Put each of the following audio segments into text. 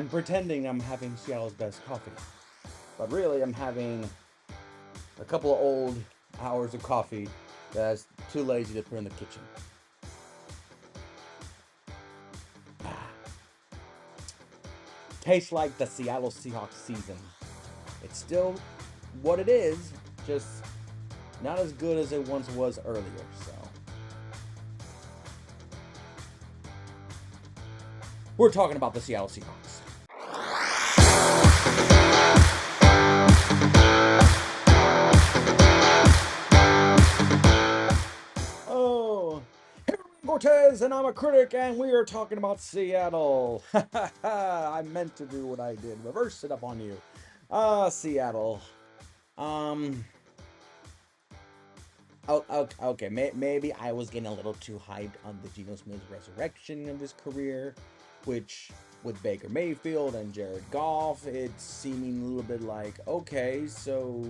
I'm pretending I'm having Seattle's best coffee. But really, I'm having a couple of old hours of coffee that's too lazy to put in the kitchen. Tastes like the Seattle Seahawks season. It's still what it is, just not as good as it once was earlier, so. We're talking about the Seattle Seahawks. Oh, hey, I'm Cortez, and I'm a critic, and we are talking about Seattle. I meant to do what I did, reverse it up on you. Seattle. Okay. Maybe I was getting a little too hyped on the Geno Smith resurrection of his career, which with Baker Mayfield and Jared Goff, it's seeming a little bit like, okay, so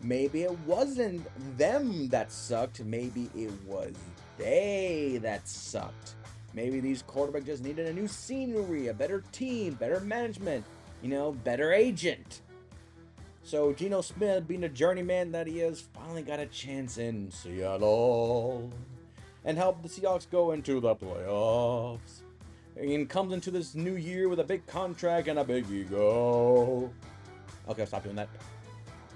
maybe it wasn't them that sucked. Maybe it was they that sucked. Maybe these quarterbacks just needed a new scenery, a better team, better management, better agent. So Geno Smith, being the journeyman that he is, finally got a chance in Seattle and helped the Seahawks go into the playoffs. And comes into this new year with a big contract and a big ego. Okay, I'll stop doing that.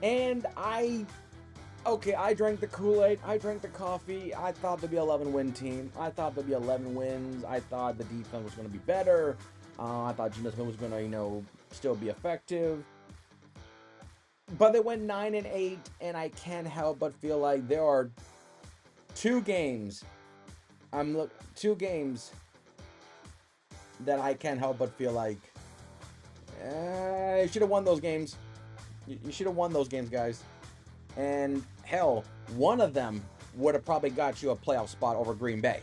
And I drank the Kool-Aid. I drank the coffee. I thought there'd be an 11-win team. I thought there'd be 11 wins. I thought the defense was going to be better. I thought Geno Smith was going to, still be effective. But they went 9-8, and I can't help but feel like there are two games that I can't help but feel like you should have won those games. You should have won those games, guys. And hell, one of them would have probably got you a playoff spot over Green Bay.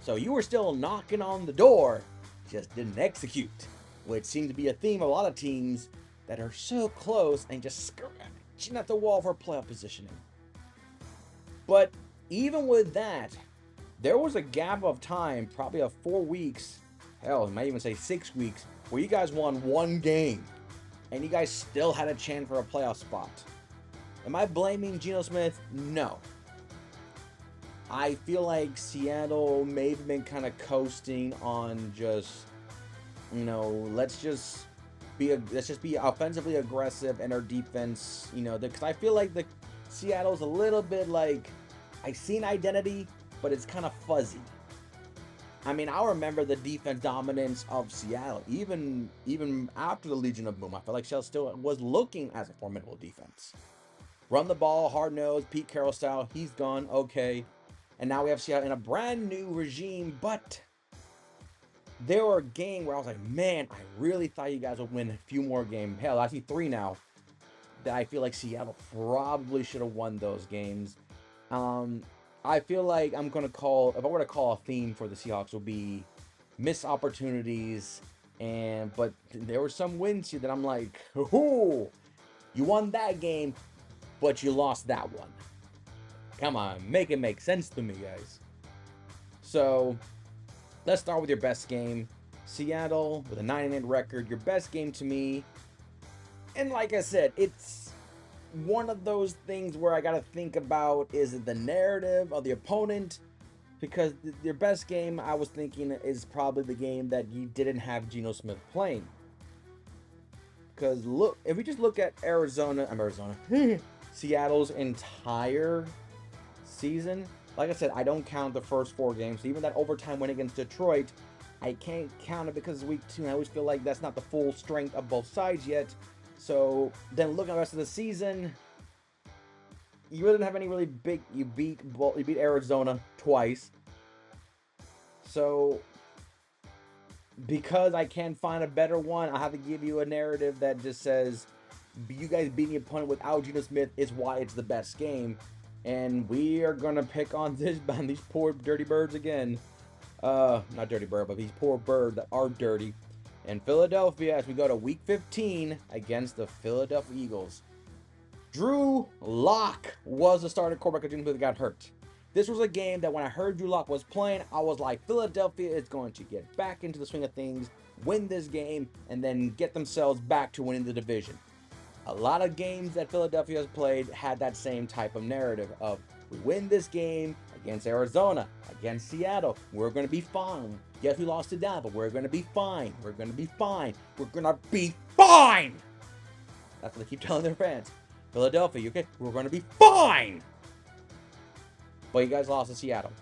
So you were still knocking on the door, just didn't execute, which seems to be a theme of a lot of teams that are so close and just scratching at the wall for playoff positioning. But even with that, there was a gap of time, probably of 4 weeks, hell, I might even say 6 weeks, where you guys won one game and you guys still had a chance for a playoff spot. Am I blaming Geno Smith? No. I feel like Seattle may have been kind of coasting on just, let's just be offensively aggressive, and our defense, because I feel like the Seattle's a little bit like, I see an identity, but it's kind of fuzzy. I mean, I remember the defense dominance of Seattle, even after the Legion of Boom. I feel like Seattle still was looking as a formidable defense. Run the ball, hard-nosed, Pete Carroll style, he's gone, okay. And now we have Seattle in a brand new regime, but there were a game where I was like, man, I really thought you guys would win a few more games. Hell, I see 3 now that I feel like Seattle probably should have won those games. I feel like if I were to call a theme for the Seahawks, would be missed opportunities. But there were some wins here that I'm like, oh, you won that game, but you lost that one. Come on, make it make sense to me, guys. So let's start with your best game. Seattle with a 9-8 record, your best game to me. And like I said, it's one of those things where I got to think about, is it the narrative of the opponent? Because your best game, I was thinking, is probably the game that you didn't have Geno Smith playing. Because look, if we just look at Seattle's entire season, like I said, I don't count the first 4 games. Even that overtime win against Detroit, I can't count it because week 2, I always feel like that's not the full strength of both sides yet. So then looking at the rest of the season, you really didn't have any really big. You beat Arizona twice. So because I can't find a better one, I have to give you a narrative that just says you guys beating the opponent without Geno Smith is why it's the best game. And we are gonna pick on these poor dirty birds again. Not dirty bird, but these poor birds that are dirty. In Philadelphia, as we go to Week 15 against the Philadelphia Eagles. Drew Lock was the starting quarterback that got hurt. This was a game that when I heard Drew Lock was playing, I was like, Philadelphia is going to get back into the swing of things. win this game, and then get themselves back to winning the division. A lot of games that Philadelphia has played had that same type of narrative of, we win this game against Arizona, against Seattle, we're going to be fine. Yes, we lost to Dallas, but we're going to be fine. We're going to be fine. We're going to be fine. That's what they keep telling their fans. Philadelphia, okay? We're going to be fine. But you guys lost to Seattle.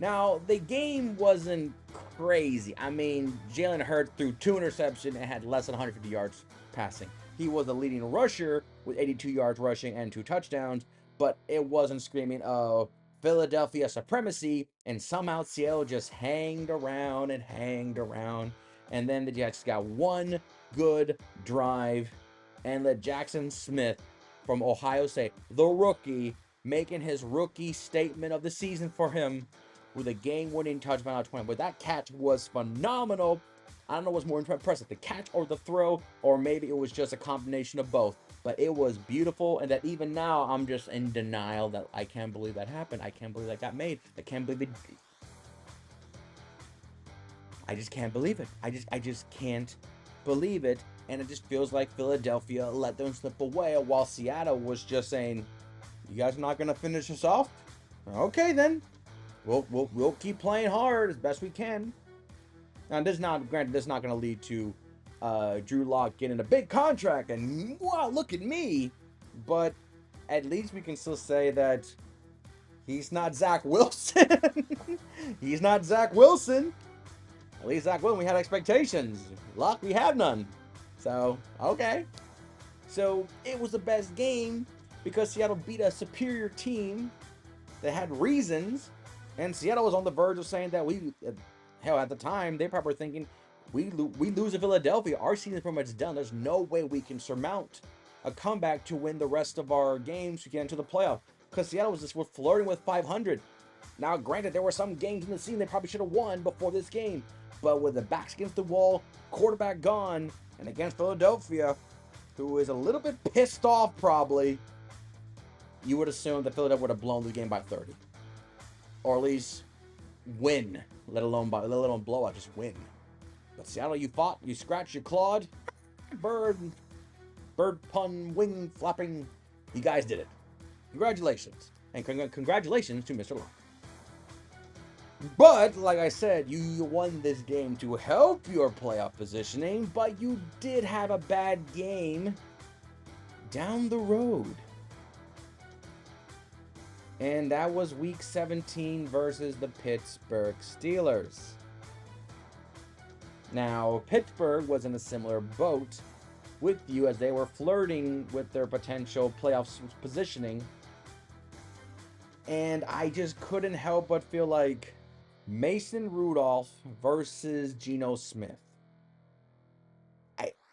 Now, the game wasn't crazy. I mean, Jalen Hurts threw 2 interceptions and had less than 150 yards passing. He was the leading rusher with 82 yards rushing and 2 touchdowns, but it wasn't screaming, oh, Philadelphia supremacy, and somehow Seattle just hanged around. And then the Jets got one good drive and let Jackson Smith from Ohio State, the rookie, making his rookie statement of the season for him with a game-winning touchdown out of 20. But that catch was phenomenal. I don't know what's more impressive, the catch or the throw, or maybe it was just a combination of both. But it was beautiful, and that even now I'm just in denial that I can't believe that happened. I can't believe that got made. I can't believe it. I just can't believe it. I just can't believe it. And it just feels like Philadelphia let them slip away while Seattle was just saying, you guys are not going to finish this off? Okay, then. We'll keep playing hard as best we can. Now, this is not going to lead to Drew Lock getting a big contract and, wow, look at me. But at least we can still say that he's not Zach Wilson. He's not Zach Wilson. At least Zach Wilson, we had expectations. Lock, we have none. So, okay. So, it was the best game because Seattle beat a superior team that had reasons. And Seattle was on the verge of saying that hell, at the time, they probably were thinking, we lose to Philadelphia, our season's pretty much done. There's no way we can surmount a comeback to win the rest of our games to get into the playoff. Because Seattle was flirting with 500. Now, granted, there were some games in the season they probably should have won before this game. But with the backs against the wall, quarterback gone, and against Philadelphia, who is a little bit pissed off probably, you would assume that Philadelphia would have blown the game by 30. Or at least win, let alone blow out, just win. But Seattle, you fought, you scratched, you clawed, bird pun, wing flapping, you guys did it. Congratulations. And congratulations to Mr. Locke. But, like I said, you won this game to help your playoff positioning, but you did have a bad game down the road. And that was Week 17 versus the Pittsburgh Steelers. Now, Pittsburgh was in a similar boat with you as they were flirting with their potential playoff positioning. And I just couldn't help but feel like Mason Rudolph versus Geno Smith.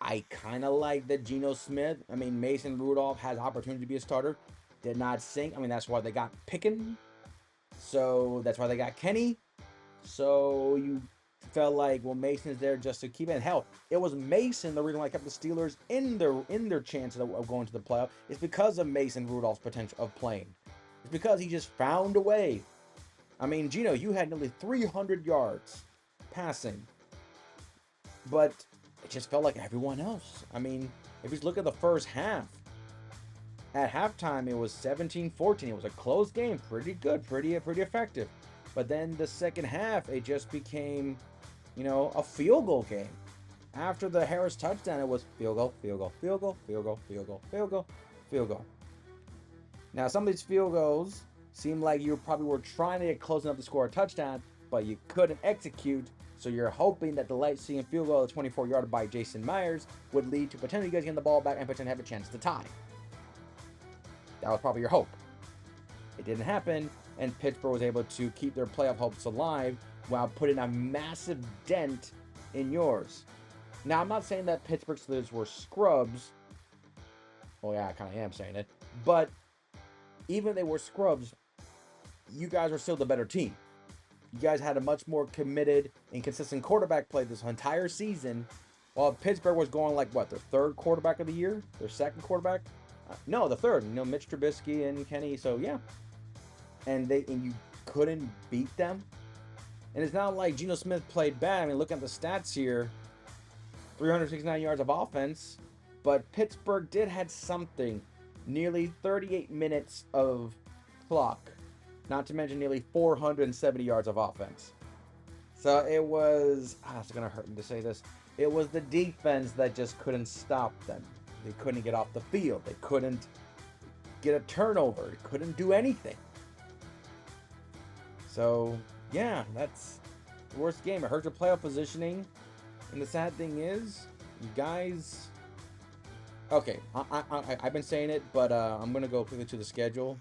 I kind of like that Geno Smith. I mean, Mason Rudolph has opportunity to be a starter. Did not sink. I mean, that's why they got Pickens. So that's why they got Kenny. So you felt like, well, Mason's there just to keep it. And hell, it was Mason the reason why I kept the Steelers in their chances of going to the playoff. It's because of Mason Rudolph's potential of playing. It's because he just found a way. I mean, Geno, you had nearly 300 yards passing. But it just felt like everyone else. I mean, if you look at the first half, at halftime, it was 17-14. It was a close game. Pretty good. Pretty effective. But then the second half, it just became, a field goal game. After the Harris touchdown, it was field goal, field goal, field goal, field goal, field goal, field goal, field goal. Now, some of these field goals seemed like you probably were trying to get close enough to score a touchdown, but you couldn't execute. So you're hoping that the late-season field goal, the 24-yarder by Jason Myers, would lead to potentially you guys getting the ball back and potentially have a chance to tie. That was probably your hope. It didn't happen, and Pittsburgh was able to keep their playoff hopes alive while putting a massive dent in yours. Now, I'm not saying that Pittsburgh Steelers were scrubs. Well, yeah, I kind of am saying it. But even if they were scrubs, you guys are still the better team. You guys had a much more committed and consistent quarterback play this entire season, while Pittsburgh was going like, what, their third quarterback of the year? Their second quarterback? No, the third. Mitch Trubisky and Kenny. So yeah, and you couldn't beat them. And it's not like Geno Smith played bad. I mean, look at the stats here. 369 yards of offense, but Pittsburgh did had something. Nearly 38 minutes of clock, not to mention nearly 470 yards of offense. So it was, it's going to hurt me to say this, it was the defense that just couldn't stop them. They couldn't get off the field. They couldn't get a turnover. They couldn't do anything. So, yeah, that's the worst game. It hurt your playoff positioning. And the sad thing is, you guys... Okay, I've been saying it, but I'm going to go quickly to the schedule.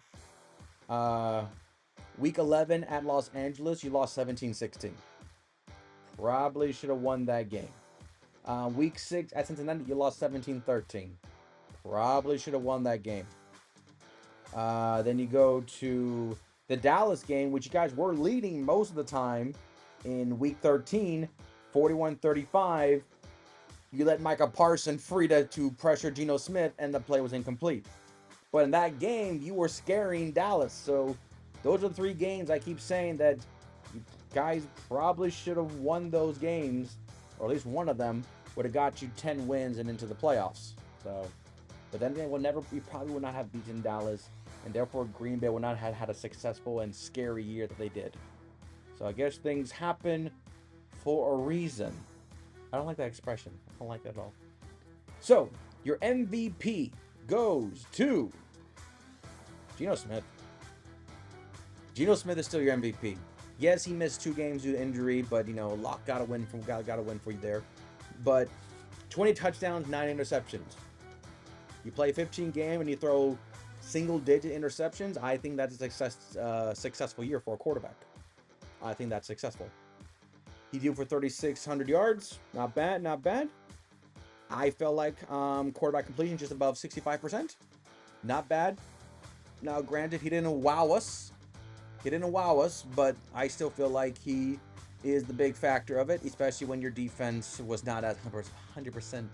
Week 11 at Los Angeles, you lost 17-16. Probably should have won that game. Week 6 at Cincinnati, you lost 17-13. Probably should have won that game. Then you go to the Dallas game, which you guys were leading most of the time in Week 13, 41-35. You let Micah Parsons free to pressure Geno Smith, and the play was incomplete. But in that game, you were scaring Dallas. So those are the 3 games I keep saying that you guys probably should have won those games, or at least one of them would have got you 10 wins and into the playoffs. So, but then they you probably would not have beaten Dallas, and therefore Green Bay would not have had a successful and scary year that they did. So I guess things happen for a reason. I don't like that expression. I don't like that at all. So, your MVP goes to Geno Smith. Geno Smith is still your MVP. Yes, he missed 2 games due to injury, but Locke got a win for you there. But 20 touchdowns, 9 interceptions. You play 15 games and you throw single-digit interceptions. I think that's a successful year for a quarterback. I think that's successful. He threw for 3,600 yards. Not bad, not bad. I felt like quarterback completion just above 65%. Not bad. Now, granted, he didn't wow us. But I still feel like he is the big factor of it, especially when your defense was not at 100%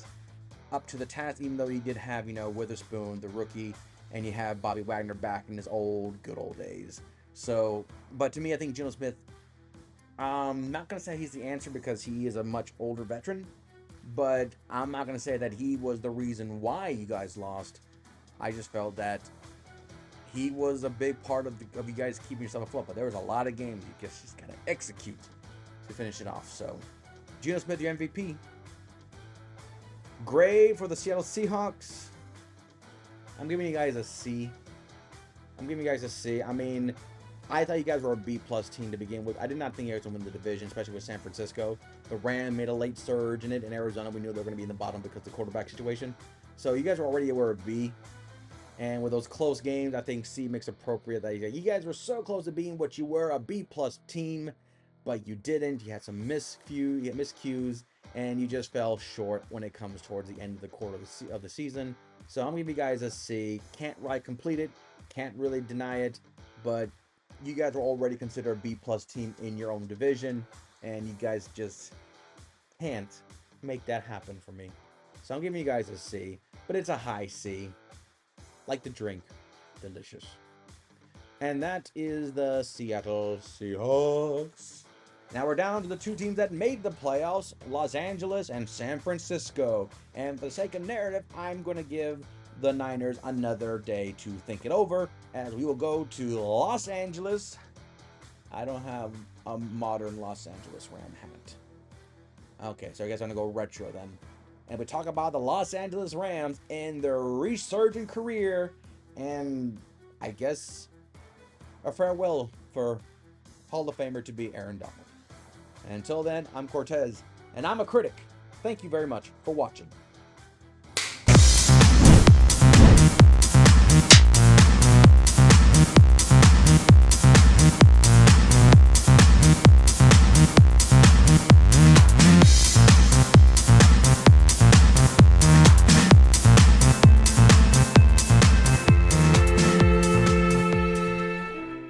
up to the task, even though you did have, Witherspoon, the rookie, and you have Bobby Wagner back in his good old days. So, but to me, I think Geno Smith, I'm not going to say he's the answer because he is a much older veteran, but I'm not going to say that he was the reason why you guys lost. I just felt that he was a big part of you guys keeping yourself afloat, but there was a lot of games you just got to execute to finish it off. So, Geno Smith, your MVP. Grade for the Seattle Seahawks. I'm giving you guys a C. I mean, I thought you guys were a B-plus team to begin with. I did not think you guys would win the division, especially with San Francisco. The Rams made a late surge in it. In Arizona, we knew they were going to be in the bottom because of the quarterback situation. So you guys were already a B. And with those close games, I think C makes appropriate. That you guys were so close to being what you were, a B-plus team, but you didn't. You had some miscues, and you just fell short when it comes towards the end of the quarter of the season. So I'm going to give you guys a C. Can't complete it. Can't really deny it. But you guys were already considered a B-plus team in your own division, and you guys just can't make that happen for me. So I'm giving you guys a C, but it's a high C. Like the drink. Delicious. And that is the Seattle Seahawks. Now we're down to the 2 teams that made the playoffs, Los Angeles and San Francisco. And for the sake of narrative, I'm going to give the Niners another day to think it over, as we will go to Los Angeles. I don't have a modern Los Angeles Ram hat. Okay, so I guess I'm going to go retro then. And we talk about the Los Angeles Rams and their resurgent career, and I guess a farewell for Hall of Famer to be Aaron Donald. And until then, I'm Cortez, and I'm a critic. Thank you very much for watching.